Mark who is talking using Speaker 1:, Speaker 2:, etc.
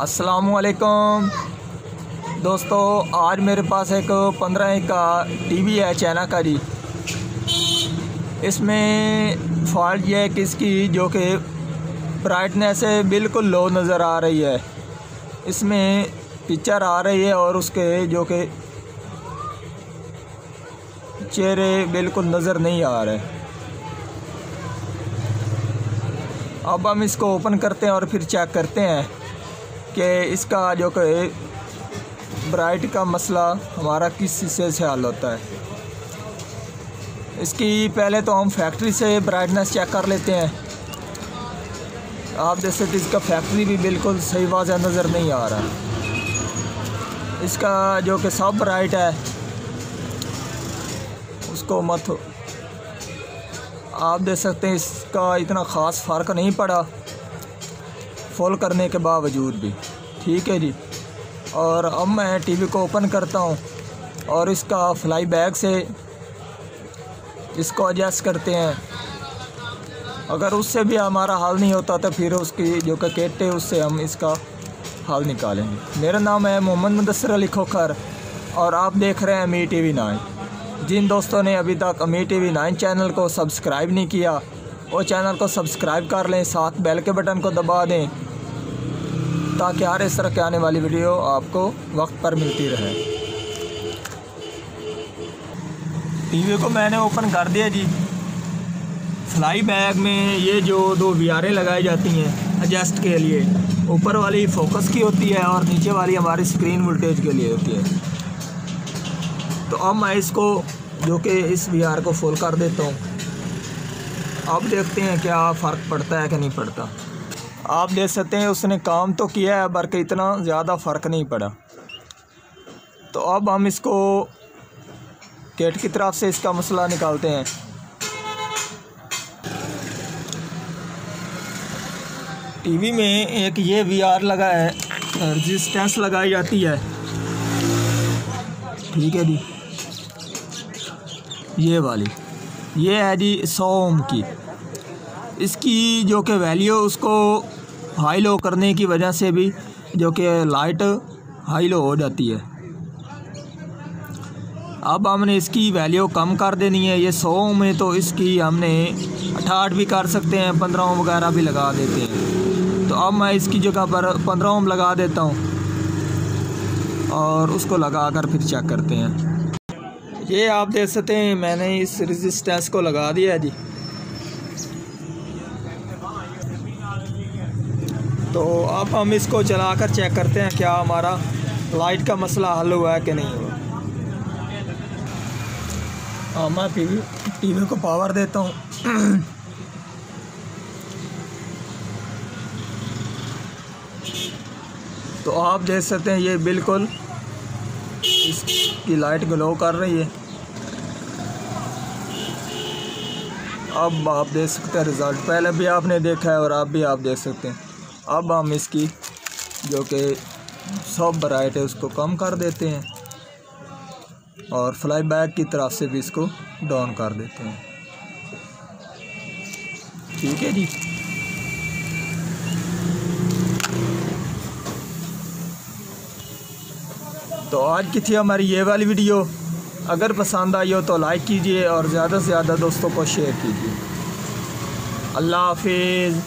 Speaker 1: अस्सलामुअलैकुम दोस्तों, आज मेरे पास एक 15 इंच का टीवी है चाइना का जी। इसमें फॉल्ट ये है कि इसकी जो कि ब्राइटनेस है बिल्कुल लो नज़र आ रही है। इसमें पिक्चर आ रही है और उसके जो कि चेहरे बिल्कुल नज़र नहीं आ रहे। अब हम इसको ओपन करते हैं और फिर चेक करते हैं कि इसका जो कि ब्राइट का मसला हमारा किस हिस्से से हल होता है। इसकी पहले तो हम फैक्ट्री से ब्राइटनेस चेक कर लेते हैं। आप देख सकते इसका फैक्ट्री भी बिल्कुल सही वाज़ह नज़र नहीं आ रहा। इसका जो कि सब ब्राइट है उसको मत आप देख सकते हैं, इसका इतना ख़ास फ़र्क नहीं पड़ा फुल करने के बावजूद भी। ठीक है जी। और अब मैं टीवी को ओपन करता हूँ और इसका फ्लाई बैक से इसको एडजस्ट करते हैं। अगर उससे भी हमारा हल नहीं होता तो फिर उसकी जो कि किट है उससे हम इसका हल निकालेंगे। मेरा नाम है मोहम्मद मुदस्सिर अली खोखर और आप देख रहे हैं अमीर टीवी 9। जिन दोस्तों ने अभी तक अमीर टीवी 9 चैनल को सब्सक्राइब नहीं किया वो चैनल को सब्सक्राइब कर लें, साथ बेल के बटन को दबा दें ताकि हर इस तरह की आने वाली वीडियो आपको वक्त पर मिलती रहे। टीवी को मैंने ओपन कर दिया जी। फ्लाई बैग में ये जो दो वीआरें लगाई जाती हैं एडजस्ट के लिए, ऊपर वाली फोकस की होती है और नीचे वाली हमारी स्क्रीन वोल्टेज के लिए होती है। तो अब मैं इसको जो कि इस वीआर को फुल कर देता हूँ। अब देखते हैं क्या फ़र्क पड़ता है कि नहीं पड़ता। आप देख सकते हैं उसने काम तो किया है बल्कि इतना ज़्यादा फ़र्क नहीं पड़ा। तो अब हम इसको किट की तरफ से इसका मसला निकालते हैं। टीवी में एक ये वीआर लगा है, रेजिस्टेंस लगाई जाती है। ठीक है जी, ये वाली ये है जी 100 ओम की। इसकी जो कि वैल्यू उसको हाई लो करने की वजह से भी जो कि लाइट हाई लो हो जाती है। अब हमने इसकी वैल्यू कम कर देनी है। ये 100 ओम है तो इसकी हमने 68 भी कर सकते हैं, 15 ओम वगैरह भी लगा देते हैं। तो अब मैं इसकी जगह पर 15 ओम लगा देता हूँ और उसको लगा कर फिर चेक करते हैं। ये आप देख सकते हैं मैंने इस रेजिस्टेंस को लगा दिया जी। तो अब हम इसको चलाकर चेक करते हैं क्या हमारा लाइट का मसला हल हुआ है कि नहीं हुआ। मैं टीवी को पावर देता हूँ। तो आप देख सकते हैं ये बिल्कुल इसकी लाइट ग्लो कर रही है। अब आप देख सकते हैं रिज़ल्ट, पहले भी आपने देखा है और आप देख सकते हैं। अब हम इसकी जो कि सब ब्राइट है उसको कम कर देते हैं और फ्लाई बैक की तरफ से भी इसको डाउन कर देते हैं। ठीक है जी। तो आज की थी हमारी ये वाली वीडियो। अगर पसंद आई हो तो लाइक कीजिए और ज़्यादा से ज़्यादा दोस्तों को शेयर कीजिए। अल्लाह हाफिज़।